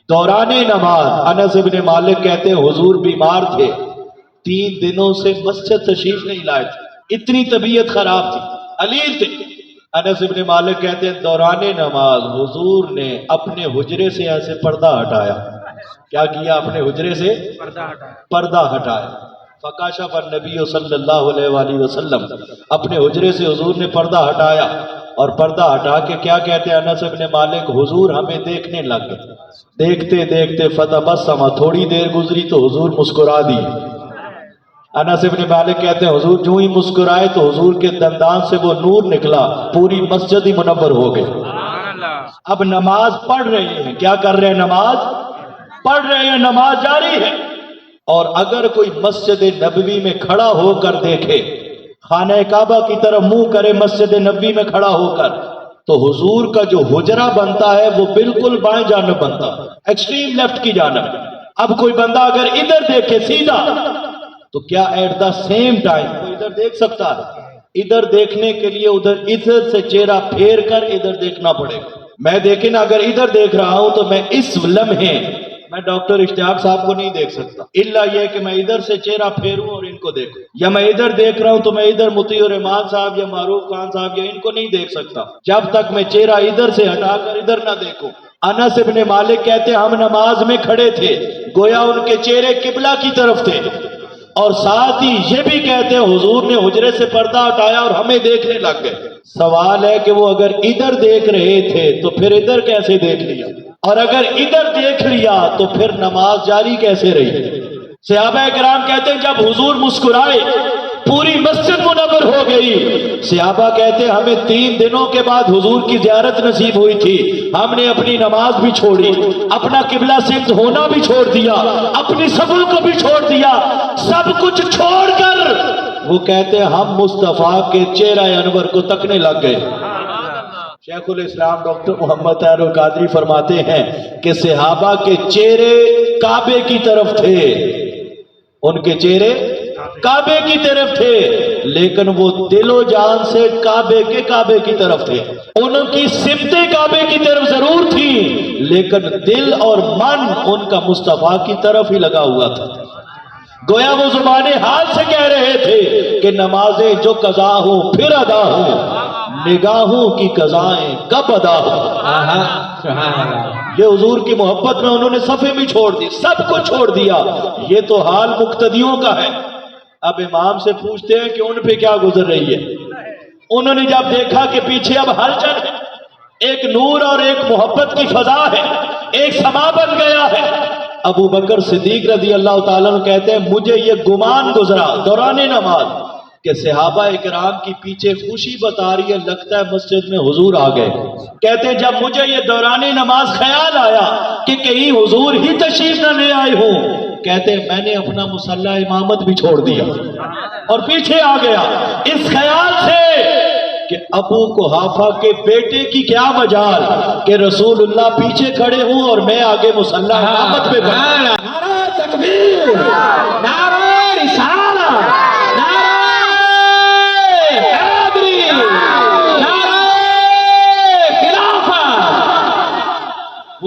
دوران نماز انس بن مالک کہتے ہیں حضور بیمار تھے، 3 دنوں سے مسجد تشریف نہیں لائے تھے، اتنی طبیعت خراب تھی، علیل تھے. انس بن مالک کہتے ہیں دوران نماز حضور نے اپنے حجرے سے ایسے پردہ ہٹایا. کیا کیا؟ اپنے حجرے سے پردہ ہٹایا. فکاشف النبی صلی اللہ علیہ وآلہ وسلم، اپنے حجرے سے حضور نے پردہ ہٹایا، اور پردہ ہٹا کے کیا کہتے ہیں انس بن مالک حضور ہمیں دیکھنے لگ گئے. دیکھتے دیکھتے فتبسم، تھوڑی دیر گزری تو حضور مسکرا دی. انس بن مالک کہتے ہیں حضور جو ہی مسکرائے تو حضور کے دندان سے وہ نور نکلا، پوری مسجد ہی منور ہو گئی. اب نماز پڑھ رہے ہیں، کیا کر رہے ہیں؟ نماز پڑھ رہے ہیں، نماز جاری ہے. اور اگر کوئی مسجد نبوی میں کھڑا ہو کر دیکھے، خانہ کعبہ کی طرف منہ کرے مسجد نبوی میں کھڑا ہو کر، تو حضور کا جو حجرہ بنتا ہے وہ بالکل بائیں جانب بنتا ہے، ایکسٹریم لیفٹ کی جانب. اب کوئی بندہ اگر ادھر دیکھے سیدھا تو کیا ایٹ دا سیم ٹائم وہ ادھر دیکھ سکتا ہے؟ ادھر دیکھنے کے لیے ادھر سے چہرہ پھیر کر ادھر دیکھنا پڑے گا. میں دیکھیں نا، اگر ادھر دیکھ رہا ہوں تو میں اس لمحے میں ڈاکٹر اشتیاق صاحب کو نہیں دیکھ سکتا، الا یہ کہ میں ادھر سے چہرہ پھیروں اور ان کو دیکھوں، یا میں ادھر دیکھ رہا ہوں تو میں ادھر مطیع الرحمان صاحب یا معروف خان صاحب یا ان کو نہیں دیکھ سکتا جب تک میں چہرہ ادھر سے ہٹا کر ادھر نہ دیکھوں. انس بن مالک کہتے ہیں ہم نماز میں کھڑے تھے، گویا ان کے چہرے قبلہ کی طرف تھے، اور ساتھ ہی یہ بھی کہتے ہیں حضور نے حجرے سے پردہ ہٹایا اور ہمیں دیکھنے لگ گئے. سوال ہے کہ وہ اگر ادھر دیکھ رہے تھے تو پھر ادھر کیسے دیکھ لیا، اور اگر ادھر دیکھ لیا تو پھر نماز جاری کیسے رہی؟ صحابہ کرام کہتے ہیں جب حضور مسکرائے پوری مسجد منور ہو گئی. صحابہ کہتے ہیں ہمیں 3 دنوں کے بعد حضور کی زیارت نصیب ہوئی تھی، ہم نے اپنی نماز بھی چھوڑی، اپنا قبلہ سمت ہونا بھی چھوڑ دیا، اپنی صفوں کو بھی چھوڑ دیا، سب کچھ چھوڑ کر وہ کہتے ہیں ہم مصطفیٰ کے چہرہ انور کو تکنے لگ گئے. شیخ الاسلام ڈاکٹر محمد طاہر القادری فرماتے ہیں کہ صحابہ کے چہرے کعبے کی طرف تھے، ان کے چہرے کعبے کی طرف تھے، لیکن وہ دل و جان سے کعبے کی طرف تھے. ان کی سمتیں کعبے کی طرف ضرور تھی، لیکن دل اور من ان کا مصطفیٰ کی طرف ہی لگا ہوا تھا. گویا وہ زبان حال سے کہہ رہے تھے کہ نمازیں جو قضا ہوں پھر ادا ہوں، نگاہوں کی قضائیں کب ادا ہوں. یہ حضور کی محبت میں انہوں نے صفے بھی چھوڑ دی، سب کو چھوڑ دیا. یہ تو حال مقتدیوں کا ہے. اب امام سے پوچھتے ہیں کہ ان پہ کیا گزر رہی ہے. انہوں نے جب دیکھا کہ پیچھے اب ہلچل ہے، ایک نور اور ایک محبت کی فضا ہے، ایک سما بن گیا ہے. ابو بکر صدیق رضی اللہ تعالیٰ عنہ کہتے ہیں مجھے یہ گمان گزرا دوران نماز کہ صحابہ اکرام کی پیچھے خوشی بتا رہی ہے، لگتا ہے مسجد میں حضور آ گئے. کہتے ہیں جب مجھے یہ دوران نماز خیال آیا کہ کہیں حضور ہی تشریف نہ لے آئے ہوں، کہتے ہیں میں نے اپنا مصلی امامت بھی چھوڑ دیا اور پیچھے آ گیا اس خیال سے کہ ابو قحافہ کے بیٹے کی کیا مجال کہ رسول اللہ پیچھے کھڑے ہوں اور میں آگے مصلی امامت پہ کھڑا. نعرہ تکبیر، نعرہ رسالت، نعرہ حیدری، نعرہ خلافت،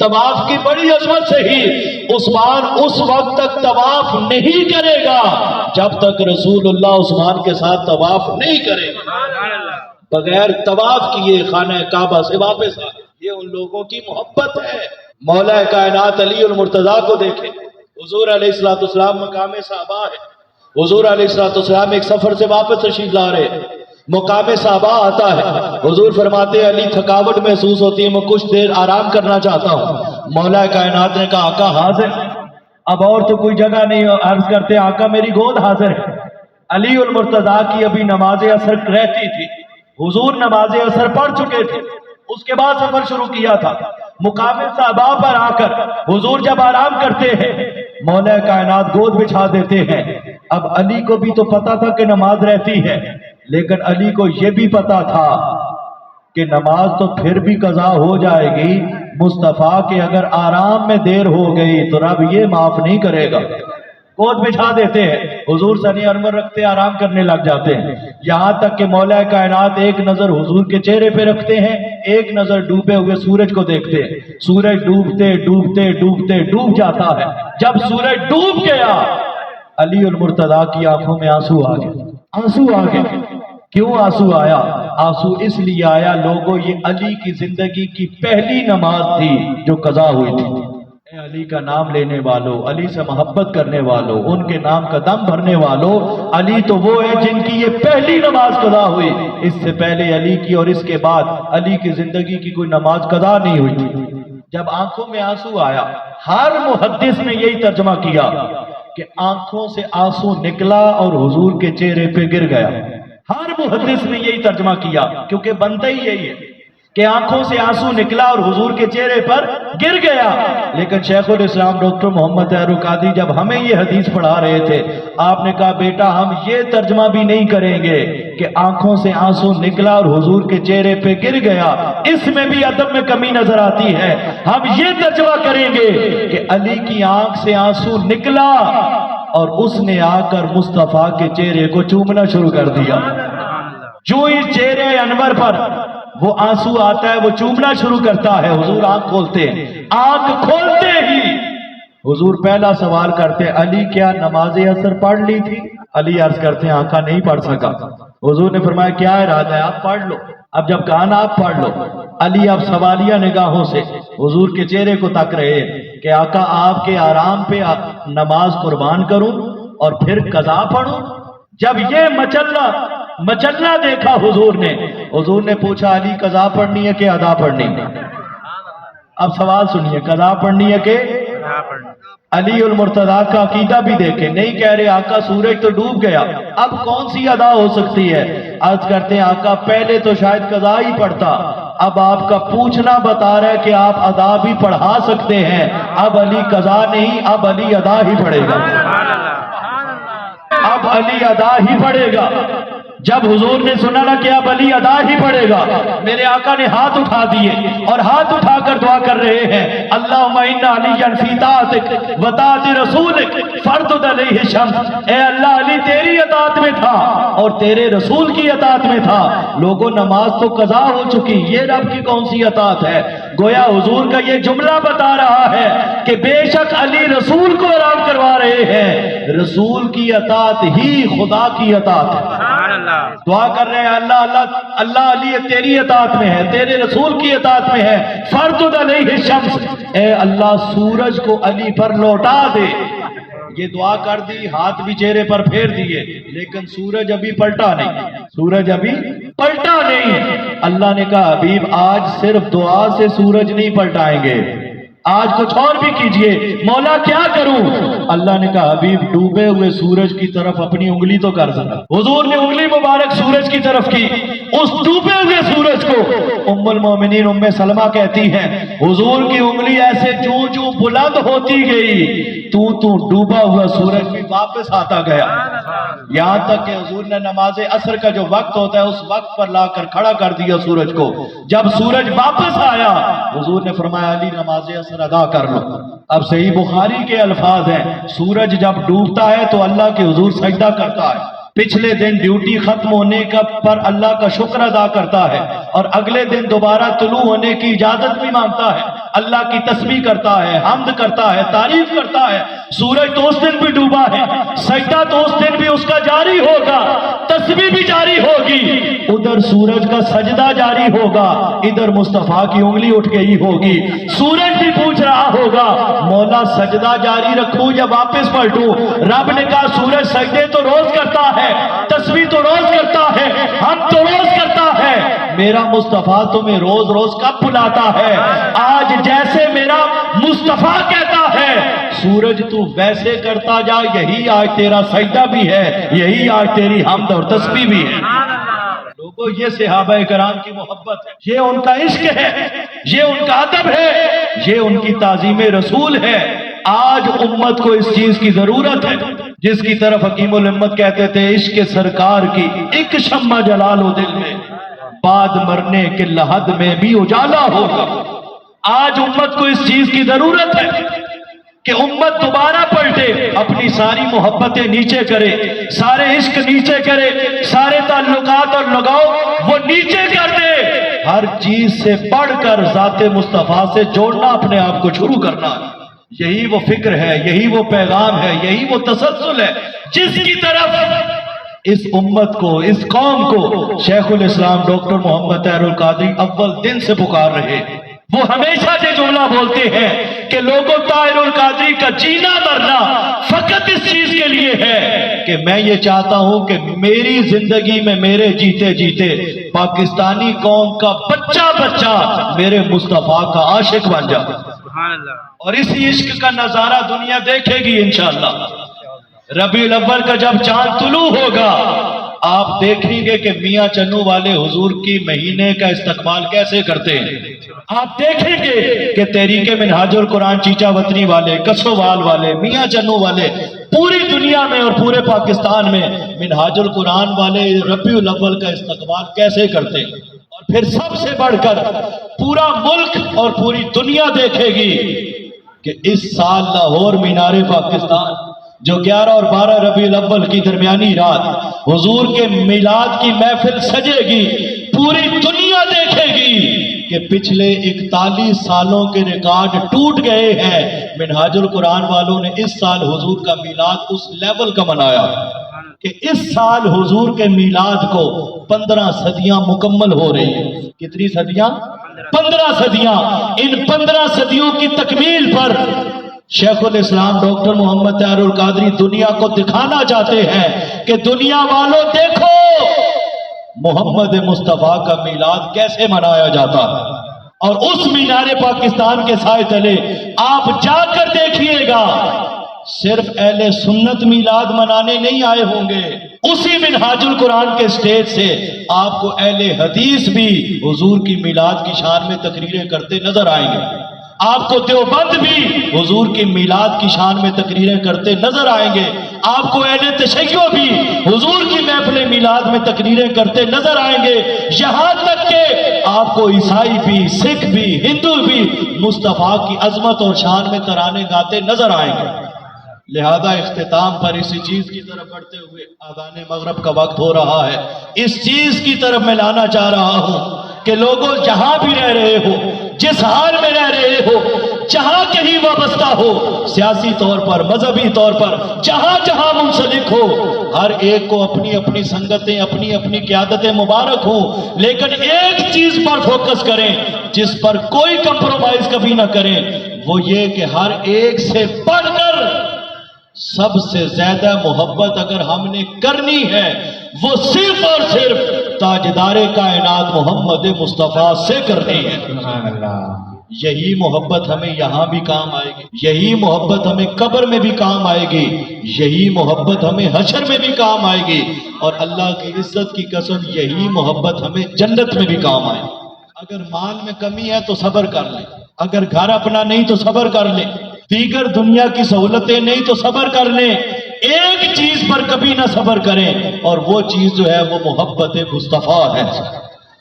طواف کی بڑی عظمت سے ہی عثمان اس وقت تک طواف نہیں کرے گا جب تک رسول اللہ عثمان کے ساتھ طواف نہیں کرے گا۔ بغیر طواف کیے خانہ کعبہ سے واپس آ، یہ ان لوگوں کی محبت ہے۔ مولا کائنات علی المرتضیٰ کو دیکھیں، حضور علیہ السلام مقام صحابہ ہے، حضور علیہ السلام ایک سفر سے واپس تشریف لا رہے ہیں، مقام صحابہ آتا ہے، حضور فرماتے ہیں علی تھکاوٹ محسوس ہوتی ہے، میں کچھ دیر آرام کرنا چاہتا ہوں۔ مولا کائنات نے کہا آقا حاضر، اب اور تو کوئی جگہ نہیں، عرض کرتے آقا میری گود حاضر ہے۔ علی المرتضیٰ کی ابھی نماز عصر رہتی تھی، حضور نماز عصر پڑھ چکے تھے، اس کے بعد سفر شروع کیا تھا۔ مقام صحابہ پر آ کر حضور جب آرام کرتے ہیں، مولا کائنات گود بچھا دیتے ہیں۔ اب علی کو بھی تو پتا تھا کہ نماز رہتی ہے، لیکن علی کو یہ بھی پتا تھا کہ نماز تو پھر بھی قضا ہو جائے گی، مصطفیٰ کہ اگر آرام میں دیر ہو گئی تو رب یہ معاف نہیں کرے گا۔ گود بچھا دیتے ہیں، حضور سنی انور رکھتے آرام کرنے لگ جاتے ہیں، یہاں تک کہ مولا کائنات ایک نظر حضور کے چہرے پہ رکھتے ہیں، ایک نظر ڈوبے ہوئے سورج کو دیکھتے ہیں۔ سورج ڈوبتے ڈوبتے ڈوبتے ڈوب جاتا ہے، جب سورج ڈوب گیا علی المرتضیٰ کی آنکھوں میں آنسو آ گئے، آنسو آ گئے۔ کیوں آنسو آیا؟ آنسو اس لیے آیا لوگوں یہ علی کی زندگی کی پہلی نماز تھی جو قضا ہوئی تھی۔ اے علی کا نام لینے والوں، علی سے محبت کرنے والوں، ان کے نام کا دم بھرنے والوں، علی تو وہ ہے جن کی یہ پہلی نماز قضا ہوئی۔ اس سے پہلے علی کی اور اس کے بعد علی کی زندگی کی کوئی نماز قضا نہیں ہوئی تھی۔ جب آنکھوں میں آنسو آیا، ہر محدث نے یہی ترجمہ کیا کہ آنکھوں سے آنسو نکلا اور حضور کے چہرے پہ گر گیا۔ ہر محدث نے یہی ترجمہ کیا کیونکہ بنتا ہی یہی ہے کہ آنکھوں سے آنسو نکلا اور حضور کے چہرے پر گر گیا۔ لیکن شیخ الاسلام ڈاکٹر محمد طاہر القادری جب ہمیں یہ حدیث پڑھا رہے تھے، آپ نے کہا بیٹا ہم یہ ترجمہ بھی نہیں کریں گے کہ آنکھوں سے آنسو نکلا اور حضور کے چہرے پہ گر گیا، اس میں بھی ادب میں کمی نظر آتی ہے۔ ہم یہ ترجمہ کریں گے کہ علی کی آنکھ سے آنسو نکلا اور اس نے آ کر مصطفیٰ کے چہرے کو چومنا شروع کر دیا۔ جو ہی چہرے انور پر وہ آنسو آتا ہے وہ چومنا شروع کرتا ہے، حضور آنکھ کھولتے ہیں، آنکھ کھولتے ہی حضور پہلا سوال کرتے علی کیا نماز عصر پڑھ لی تھی؟ علی عرض کرتے ہیں آقا نہیں پڑھ سکا۔ حضور نے فرمایا کیا ارادہ ہے؟ آپ پڑھ لو۔ اب جب کہا نا آپ پڑھ لو، علی اب سوالیہ نگاہوں سے حضور کے چہرے کو تک رہے کہ آقا آپ کے آرام پہ نماز قربان کروں اور پھر قضا پڑھوں؟ جب یہ مچلنا دیکھا حضور نے پوچھا علی قضا پڑھنی ہے کہ ادا پڑھنی ہے؟ اب سوال سنیے، قضا پڑھنی ہے کہ علی المرتضیٰ کا عقیدہ بھی دیکھیں، نہیں کہہ رہے آقا سورج تو ڈوب گیا اب کون سی ادا ہو سکتی ہے؟ عرض کرتے ہیں آقا پہلے تو شاید قضا ہی پڑھتا، اب آپ کا پوچھنا بتا رہا ہے کہ آپ ادا بھی پڑھا سکتے ہیں۔ اب علی قضا نہیں، اب علی ادا ہی پڑھے گا، اب علی ادا ہی پڑھے گا۔ جب حضور نے سنا نا کہ اب علی ادا ہی پڑھے گا، میرے آقا نے ہاتھ اٹھا دیے اور ہاتھ اٹھا کر دعا کر رہے ہیں اللہم ان علی فی طاعتک و طاعت رسولک فردد علیہ الشمس۔ اے اللہ علی تیری اطاعت میں تھا اور تیرے رسول کی اطاعت میں تھا، لوگوں نماز تو قضا ہو چکی، یہ رب کی کون سی اطاعت ہے؟ گویا حضور کا یہ جملہ بتا رہا ہے کہ بے شک علی رسول کو آرام کروا رہے ہیں، رسول کی اطاعت ہی خدا کی اطاعت ہے۔ دعا کر رہے ہیں اللہ علی تیری اطاعت میں ہے، تیرے رسول کی اطاعت میں ہے، فردد علیہ الشمس، اے اللہ سورج کو علی پر لوٹا دے۔ یہ دعا کر دی، ہاتھ بھی چہرے پر پھیر دیے، لیکن سورج ابھی پلٹا نہیں۔ اللہ نے کہا حبیب آج صرف دعا سے سورج نہیں پلٹائیں گے، آج کچھ اور بھی کیجئے۔ مولا کیا کروں؟ اللہ نے کہا حبیب ڈوبے ہوئے سورج کی طرف اپنی انگلی تو کر سکتا۔ حضور نے انگلی مبارک سورج کی طرف کی، اس ڈوبے ہوئے سورج کو ام المومنین ام سلمہ کہتی ہیں حضور کی انگلی ایسے جو بلند ہوتی گئی تو ڈوبا ہوا سورج بھی واپس آتا گیا، یہاں تک کہ حضور نے نماز عصر کا جو وقت ہوتا ہے اس وقت پر لا کر کھڑا کر دیا سورج کو۔ جب سورج واپس آیا حضور نے فرمایا علی نماز عصر ادا کر لو۔ اب صحیح بخاری کے الفاظ ہیں سورج جب ڈوبتا ہے تو اللہ کے حضور سجدہ کرتا ہے، پچھلے دن ڈیوٹی ختم ہونے پر اللہ کا شکر ادا کرتا ہے اور اگلے دن دوبارہ طلوع ہونے کی اجازت بھی مانگتا ہے۔ اللہ کی تسبیح کرتا ہے، حمد کرتا ہے، تعریف کرتا ہے، سورج تو اس دن بھی ڈوبا ہے، سجدہ تو اس دن بھی اس کا جاری ہوگا، تسبیح بھی جاری ہوگی، ادھر سورج کا سجدہ جاری ہوگا، ادھر مصطفیٰ کی انگلی اٹھ گئی ہوگی، سورج بھی پوچھ رہا ہوگا مولا سجدہ جاری رکھوں یا واپس پلٹوں؟ رب نے کہا سورج سجدے تو روز کرتا ہے، تسبیح تو روز کرتا ہے، ہم تو روز کرتا ہے، میرا مصطفیٰ تمہیں روز روز کب بلاتا ہے؟ آج جیسے میرا مصطفیٰ کہتا ہے سورج تو ویسے کرتا جا، یہی آج تیرا سجدہ بھی ہے، یہی آج تیری حمد اور تسبیح بھی ہے۔ لوگوں یہ صحابہ کرام کی محبت ہے، یہ ان کا عشق ہے، یہ ان کا ادب ہے، یہ ان کی تعظیم رسول ہے۔ آج امت کو اس چیز کی ضرورت ہے جس کی طرف حکیم الامت کہتے تھے عشق سرکار کی ایک شمع جلال ہو دل میں، بعد مرنے کے لحد میں بھی اجالا ہوگا۔ آج امت کو اس چیز کی ضرورت ہے کہ امت دوبارہ پلٹے، اپنی ساری محبتیں نیچے کرے، سارے عشق نیچے کرے، سارے تعلقات اور لگاؤ وہ نیچے کر دے، ہر چیز سے بڑھ کر ذات مصطفیٰ سے جوڑنا اپنے آپ کو شروع کرنا۔ یہی وہ فکر ہے، یہی وہ پیغام ہے، یہی وہ تسلسل ہے جس کی طرف اس امت کو، اس قوم کو شیخ الاسلام ڈاکٹر محمد طاہر القادری اول دن سے پکار رہے۔ وہ ہمیشہ یہ جملہ بولتے ہیں کہ لوگوں طاہر القادری کا جینا مرنا فقط اس چیز کے لیے ہے کہ میں یہ چاہتا ہوں کہ میری زندگی میں میرے جیتے جیتے پاکستانی قوم کا بچہ بچہ میرے مصطفیٰ کا عاشق بن جائے، اور اسی عشق کا نظارہ دنیا دیکھے گی انشاءاللہ۔ ربیع الاول کا جب چاند طلوع ہوگا آپ دیکھیں گے کہ میاں چنو والے حضور کی مہینے کا استقبال کیسے کرتے ہیں، آپ دیکھیں گے کہ تحریک منہاج القرآن چیچا وطنی والے، کسووال والے، میاں چنو والے پوری دنیا میں اور پورے پاکستان میں منہاج القرآن والے ربیع الاول کا استقبال کیسے کرتے ہیں۔ اور پھر سب سے بڑھ کر پورا ملک اور پوری دنیا دیکھے گی کہ اس سال لاہور مینار پاکستان جو 11 اور 12 ربیع الاول کی درمیانی رات حضور کے میلاد کی محفل سجے گی، پوری دنیا دیکھے گی کہ پچھلے 41 سالوں کے ریکارڈ ٹوٹ گئے ہیں، منہاج القرآن والوں نے اس سال حضور کا میلاد اس لیول کا منایا کہ اس سال حضور کے میلاد کو 15 صدیاں مکمل ہو رہی ہیں۔ کتنی صدیاں؟ 15 صدیاں۔ ان 15 صدیوں کی تکمیل پر شیخ الاسلام ڈاکٹر محمد طاہر القادری دنیا کو دکھانا چاہتے ہیں کہ دنیا والوں دیکھو محمد مصطفیٰ کا میلاد کیسے منایا جاتا ہے، اور اس مینار پاکستان کے سائے تلے آپ جا کر دیکھیے گا صرف اہل سنت میلاد منانے نہیں آئے ہوں گے، اسی منہاج القرآن کے سٹیج سے آپ کو اہل حدیث بھی حضور کی میلاد کی شان میں تقریریں کرتے نظر آئیں گے، آپ کو دیوبند بھی حضور کی میلاد کی شان میں تقریریں کرتے نظر آئیں گے، آپ کو اہل تشیع بھی حضور کی محفل میلاد میں تقریریں کرتے نظر آئیں گے، یہاں تک کہ آپ کو عیسائی بھی، سکھ بھی، ہندو بھی مصطفیٰ کی عظمت اور شان میں ترانے گاتے نظر آئیں گے۔ لہذا اختتام پر اسی چیز کی طرف بڑھتے ہوئے اذان مغرب کا وقت ہو رہا ہے، اس چیز کی طرف میں لانا چاہ رہا ہوں کہ لوگوں جہاں بھی رہ رہے ہو، جس حال میں رہ رہے ہو، جہاں کہیں وابستہ ہو، سیاسی طور پر، مذہبی طور پر، جہاں جہاں منسلک ہو، ہر ایک کو اپنی اپنی سنگتیں، اپنی اپنی قیادتیں مبارک ہوں، لیکن ایک چیز پر فوکس کریں جس پر کوئی کمپرومائز کبھی نہ کریں، وہ یہ کہ ہر ایک سے بڑھ کر سب سے زیادہ محبت اگر ہم نے کرنی ہے وہ صرف اور صرف تاجدار کائنات محمد مصطفیٰ سے کرنی ہے۔ یہی محبت ہمیں یہاں بھی کام آئے گی، یہی محبت ہمیں قبر میں بھی کام آئے گی، یہی محبت ہمیں حشر میں بھی کام آئے گی، اور اللہ کی عزت کی قسم یہی محبت ہمیں جنت میں بھی کام آئے گی۔ اگر مال میں کمی ہے تو صبر کر لیں، اگر گھر اپنا نہیں تو صبر کر لیں، دیگر دنیا کی سہولتیں نہیں تو صبر کر لیں، ایک چیز پر کبھی نہ صبر کریں، اور وہ چیز جو ہے وہ محبت مصطفیٰ ہے۔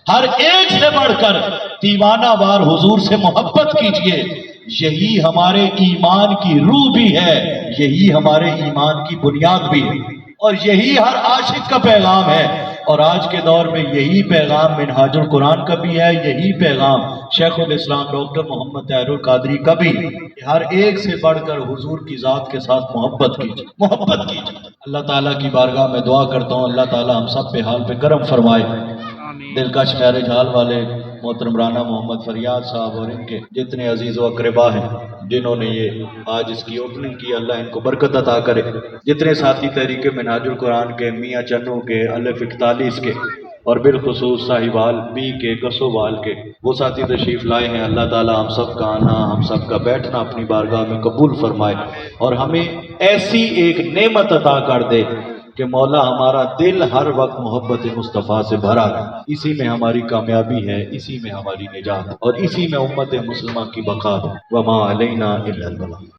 ہر ایک سے بڑھ کر دیوانہ وار حضور سے محبت کیجئے، یہی ہمارے ایمان کی روح بھی ہے، یہی ہمارے ایمان کی بنیاد بھی ہے، اور یہی ہر عاشق کا پیغام ہے، اور آج کے دور میں یہی پیغام منہاج القرآن کا بھی ہے، یہی پیغام شیخ الاسلام ڈاکٹر محمد طاہر القادری کا بھی کہ ہر ایک سے بڑھ کر حضور کی ذات کے ساتھ محبت کیجیے اللہ تعالیٰ کی بارگاہ میں دعا کرتا ہوں اللہ تعالیٰ ہم سب پہ حال پہ کرم فرمائے دلکش خیر حال والے محترم رانا محمد فریاد صاحب اور ان کے جتنے عزیز و اقربا ہیں جنہوں نے یہ آج اس کی اوپننگ کی اللہ ان کو برکت عطا کرے جتنے ساتھی تحریک منہاج القرآن کے میاں چنو کے الف 41 کے اور بالخصوص صاحبال بی کے گسوبال کے وہ ساتھی تشریف لائے ہیں اللہ تعالیٰ ہم سب کا آنا ہم سب کا بیٹھنا اپنی بارگاہ میں قبول فرمائے اور ہمیں ایسی ایک نعمت عطا کر دے کہ مولا ہمارا دل ہر وقت محبت مصطفیٰ سے بھرا رہے اسی میں ہماری کامیابی ہے اسی میں ہماری نجات اور اسی میں امت مسلمہ کی بقا ہے وما علینا الا البلاغ